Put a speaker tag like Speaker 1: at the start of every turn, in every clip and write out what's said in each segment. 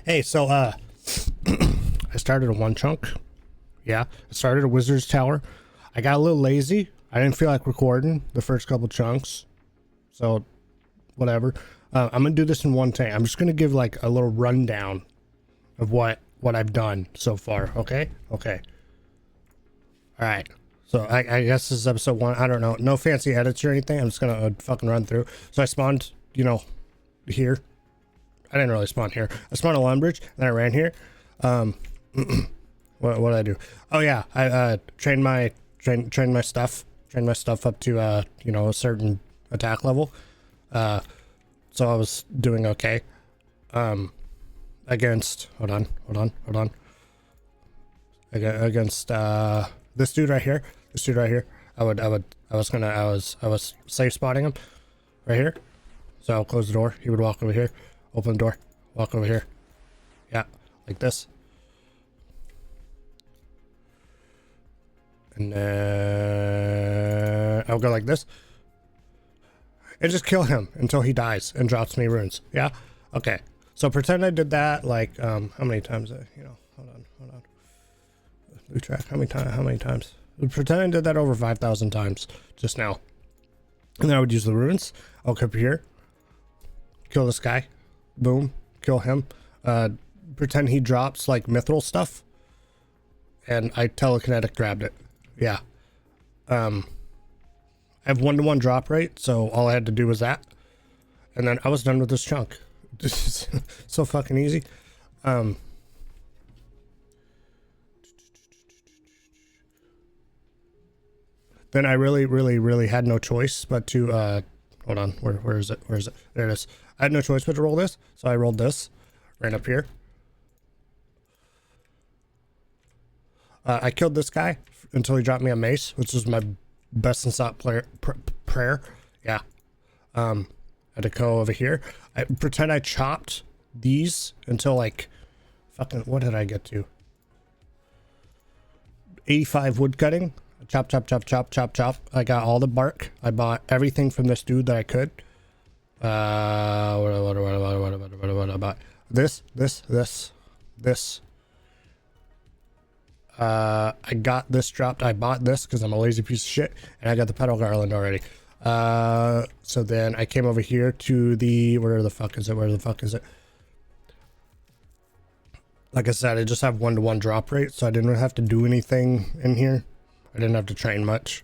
Speaker 1: Hey, so I started a OneChunk. Yeah, I started a Wizard's Tower. I got a little lazy. I didn't feel like recording the first couple chunks, so whatever. I'm gonna do this in one take. I'm just gonna give like a little rundown of what I've done so far. Okay. All right. So I guess this is episode 1. I don't know. No fancy edits or anything. I'm just gonna fucking run through. So I spawned, here. I didn't really spawn here. I spawned a Lumbridge, then I ran here. What did I do? Oh yeah, I trained my stuff up to a certain attack level. So I was doing okay. Against against this dude right here. I was safe spotting him right here. So I'll close the door. He would walk over here, open the door, walk over here. Yeah, like this. And then I'll go like this. And just kill him until he dies and drops me runes. Yeah? Okay. So pretend I did that like how many times hold on. Lose track. How many times? Pretend I did that over 5,000 times just now. And then I would use the runes. I'll come up here. Kill this guy. Boom. Kill him. Pretend he drops like mithril stuff. And I telekinetic grabbed it. Yeah. I have 1-to-1 drop rate, so all I had to do was that. And then I was done with this chunk. This is so fucking easy. Then I really had no choice but to hold on, where is it? There it is. I had no choice but to roll this, so I rolled this, ran up here. I killed this guy until he dropped me a mace, which was my best and sought prayer. Yeah. I had to go over here. I pretend I chopped these until like fucking, what did I get to? 85 wood cutting. Chop. I got all the bark. I bought everything from this dude that I could. What about this? I got this dropped. I bought this because I'm a lazy piece of shit, and I got the petal garland already. So then I came over here to the, where the fuck is it? Like I said, I just have 1-to-1 drop rate, so I didn't have to do anything in here. I didn't have to train much.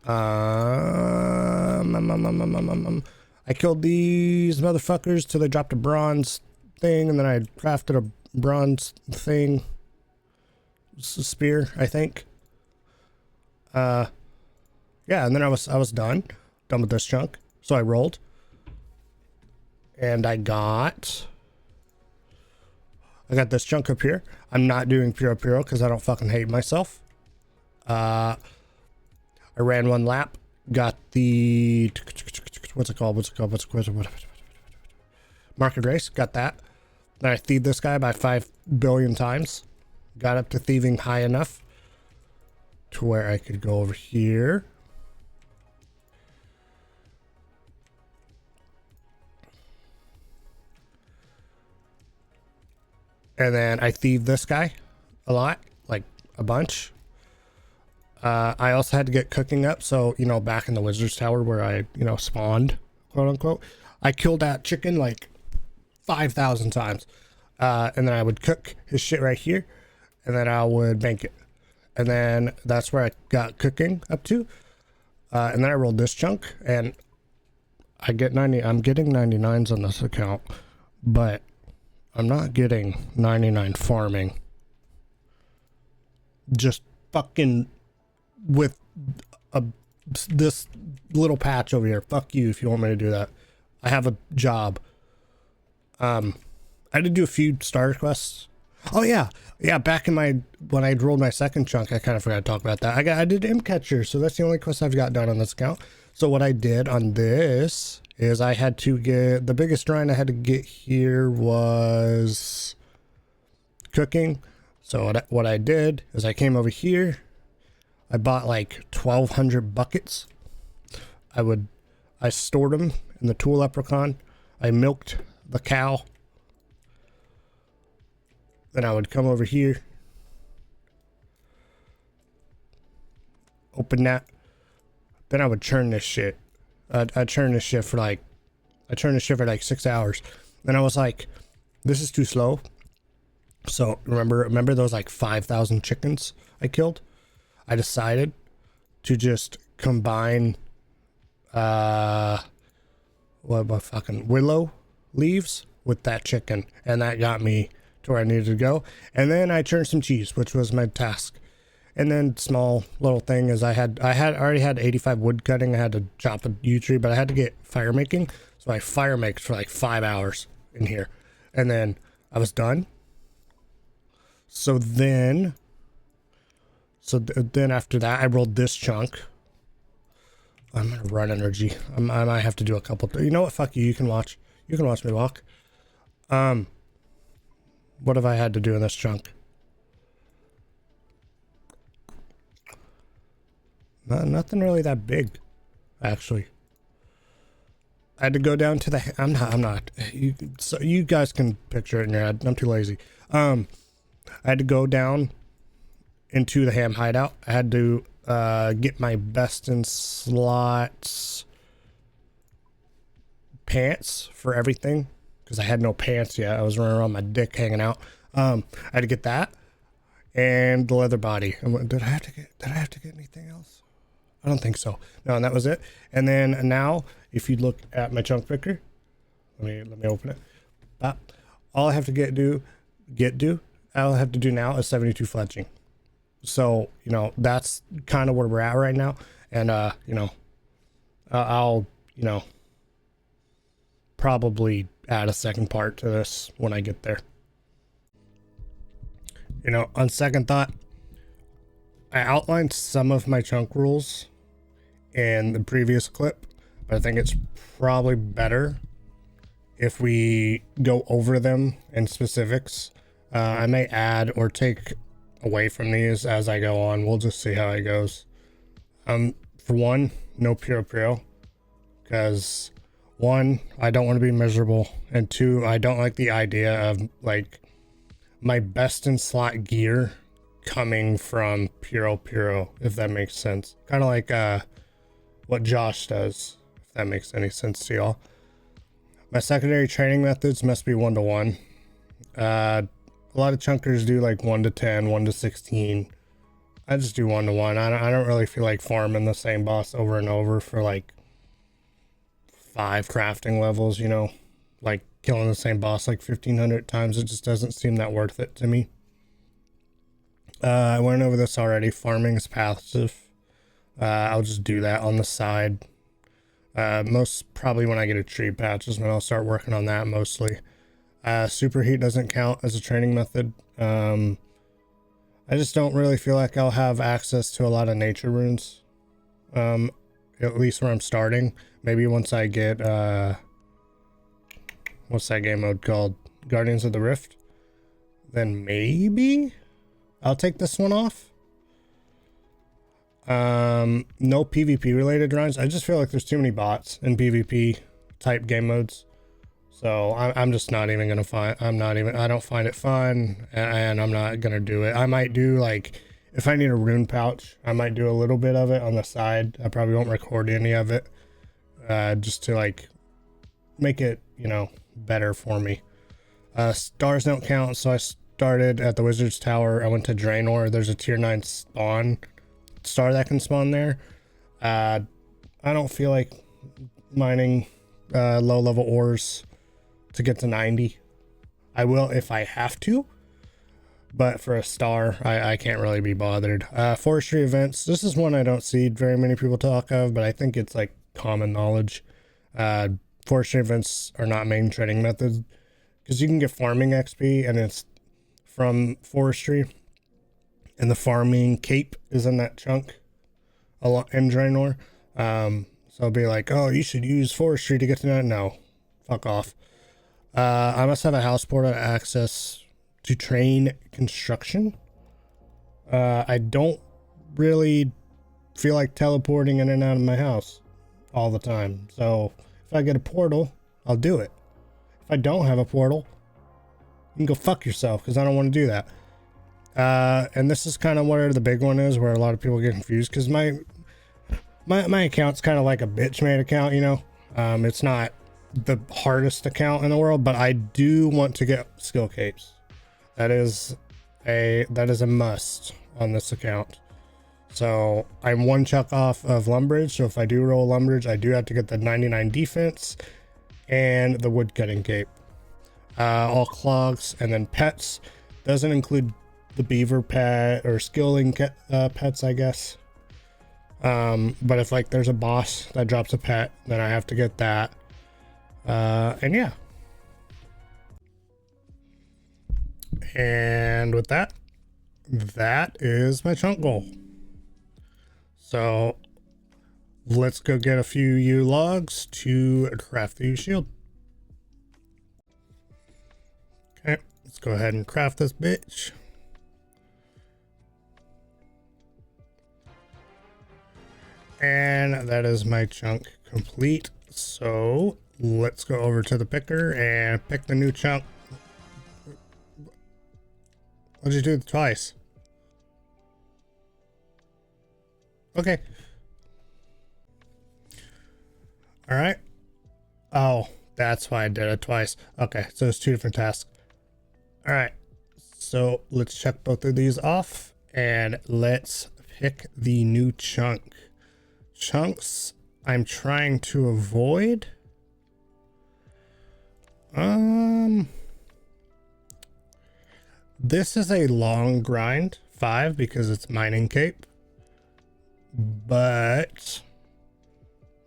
Speaker 1: I killed these motherfuckers till they dropped a bronze thing, and then I crafted a bronze thing. Spear, I think. Yeah, and then I was done with this chunk. So I rolled, and I got this chunk up here. I'm not doing puro because I don't fucking hate myself. I ran 1 lap, got the what's it called? Market race, got that. Then I thieved this guy by 5 billion times. Got up to thieving high enough to where I could go over here. And then I thieved this guy a lot, like a bunch. I also had to get cooking up. So, back in the Wizard's Tower where I, spawned, quote unquote, I killed that chicken like 5,000 times. And then I would cook his shit right here. And then I would bank it. And then that's where I got cooking up to. And then I rolled this chunk. And I'm getting 99s on this account. But I'm not getting 99 farming. Just fucking with this little patch over here. Fuck you if you want me to do that. I have a job. I had to do a few starter quests. Oh yeah, back in when I rolled my second chunk, I kind of forgot to talk about that. I did Imp Catcher, so that's the only quest I've got done on this account. So what I did on this is I had to get, the biggest shrine I had to get here was cooking. So what I did is I came over here, I bought like 1,200 buckets. I stored them in the tool leprechaun. I milked the cow. Then I would come over here, open that. Then I would churn this shit. I churned this shit for like 6 hours. Then I was like, this is too slow. So remember those like 5,000 chickens I killed? I decided to just combine what fucking willow leaves with that chicken, and that got me to where I needed to go. And then I churned some cheese, which was my task. And then small little thing is I already had 85 wood cutting. I had to chop a yew tree, but I had to get fire making. So I fire maked for like 5 hours in here, and then I was done. So then after that, I rolled this chunk. I'm gonna run energy. I might have to do a couple. You know what? Fuck you. You can watch. You can watch me walk. What have I had to do in this chunk? Nothing really that big, actually. I had to go down to the. I'm not. So you guys can picture it in your head. I'm too lazy. I had to go down into the ham hideout. I had to get my best in slots pants for everything, because I had no pants yet. I was running around my dick hanging out. I had to get that and the leather body. Did I have to get anything else? I don't think so. No, and that was it. And then now, if you look at my chunk picker, let me open it. All I have to all I have to do now is 72 fletching. So, you know, that's kind of where we're at right now. And, you know, I'll, you know, probably add a second part to this when I get there. You know, on second thought, I outlined some of my chunk rules in the previous clip, but I think it's probably better if we go over them in specifics. I may add or take away from these as I go on. We'll just see how it goes. For one, no pure, because one, I don't want to be miserable, and two, I don't like the idea of like my best in slot gear coming from puro, if that makes sense. Kind of like what Josh does, if that makes any sense to y'all. My secondary training methods must be 1-to-1. A lot of chunkers do like 1-to-10, 1-to-16. I just do 1-to-1. I don't really feel like farming the same boss over and over for like 5 crafting levels, you know, like killing the same boss like 1,500 times. It just doesn't seem that worth it to me. I went over this already. Farming is passive. I'll just do that on the side. Most probably when I get a tree patch is when I'll start working on that mostly. Superheat doesn't count as a training method. I just don't really feel like I'll have access to a lot of nature runes. At least where I'm starting. Maybe once I get, what's that game mode called? Guardians of the Rift? Then maybe I'll take this one off. No PvP related runs. I just feel like there's too many bots in PvP type game modes. So I'm just not even gonna I don't find it fun, and I'm not gonna do it. I might do like, if I need a rune pouch, I might do a little bit of it on the side. I probably won't record any of it, just to like make it, you know, better for me. Stars don't count, so I started at the Wizard's Tower. I went to Draenor. There's a tier 9 star that can spawn there. I don't feel like mining low level ores to get to 90. I will if I have to, but for a star, I can't really be bothered. Forestry events. This is one I don't see very many people talk of, but I think it's like common knowledge. Forestry events are not main training methods, because you can get farming XP and it's from forestry, and the farming cape is in that chunk a lot in Draenor. So I'll be like, oh, you should use forestry to get to that. No, fuck off. I must have a house portal access to train construction. I don't really feel like teleporting in and out of my house all the time. So if I get a portal, I'll do it. If I don't have a portal, you can go fuck yourself, because I don't want to do that. And this is kind of where the big one is, where a lot of people get confused, because my account's kind of like a bitch made account, you know. It's not the hardest account in the world, but I do want to get skill capes. That is a must on this account. So I'm one chuck off of Lumbridge, so if I do roll Lumbridge, I do have to get the 99 defense and the woodcutting cape. All clogs, and then pets. Doesn't include the beaver pet or skilling pets, I guess. But if like there's a boss that drops a pet, then I have to get that. And yeah. And with that is my chunk goal. So let's go get a few U logs to craft the U shield. Okay, let's go ahead and craft this bitch. And that is my chunk complete. So let's go over to the picker and pick the new chunk. What'd you do twice? Okay. All right. Oh, that's why I did it twice. Okay, so it's two different tasks. All right. So let's check both of these off and let's pick the new chunk. Chunks I'm trying to avoid. This is a long grind, 5, because it's mining cape. But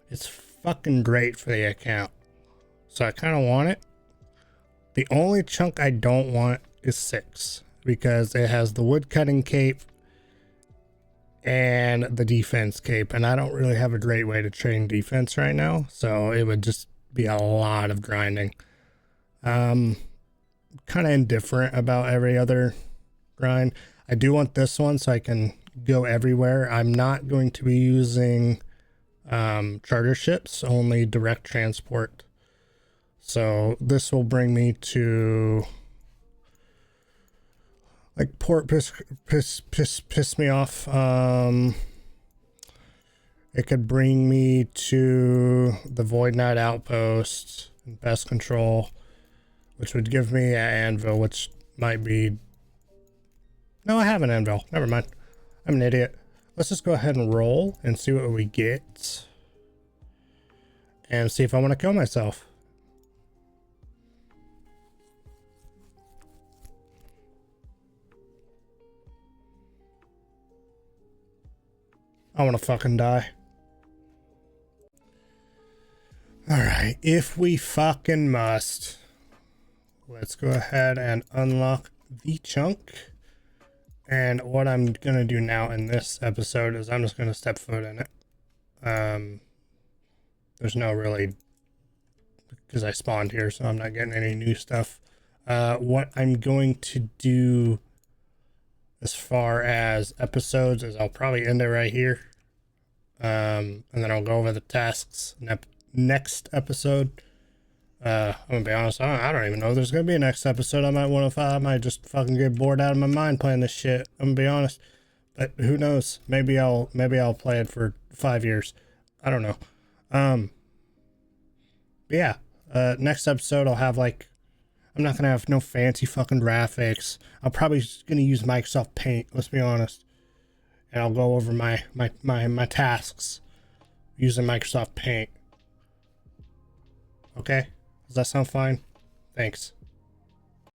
Speaker 1: it's fucking great for the account. So I kind of want it. The only chunk I don't want is 6, because it has the wood cutting cape and the defense cape, and I don't really have a great way to train defense right now, so it would just be a lot of grinding. Kind of indifferent about every other grind. I do want this one so I can go everywhere. I'm not going to be using charter ships, only direct transport. So this will bring me to like port piss me off. It could bring me to the Void Knight outpost and pest control, which would give me an anvil, which might be... No, I have an anvil. Never mind. I'm an idiot. Let's just go ahead and roll and see what we get. And see if I want to kill myself. I want to fucking die. Alright, if we fucking must, let's go ahead and unlock the chunk. And what I'm going to do now in this episode is I'm just going to step foot in it. There's no really, because I spawned here, so I'm not getting any new stuff. What I'm going to do as far as episodes is I'll probably end it right here. And then I'll go over the tasks next episode. I'm gonna be honest, I don't even know if there's gonna be a next episode. I might just fucking get bored out of my mind playing this shit. I'm gonna be honest, but who knows? Maybe I'll play it for 5 years. I don't know. Yeah. Next episode I'll have like, I'm not gonna have no fancy fucking graphics. I'm probably just gonna use Microsoft Paint. Let's be honest. And I'll go over my tasks using Microsoft Paint. Okay? Does that sound fine? Thanks.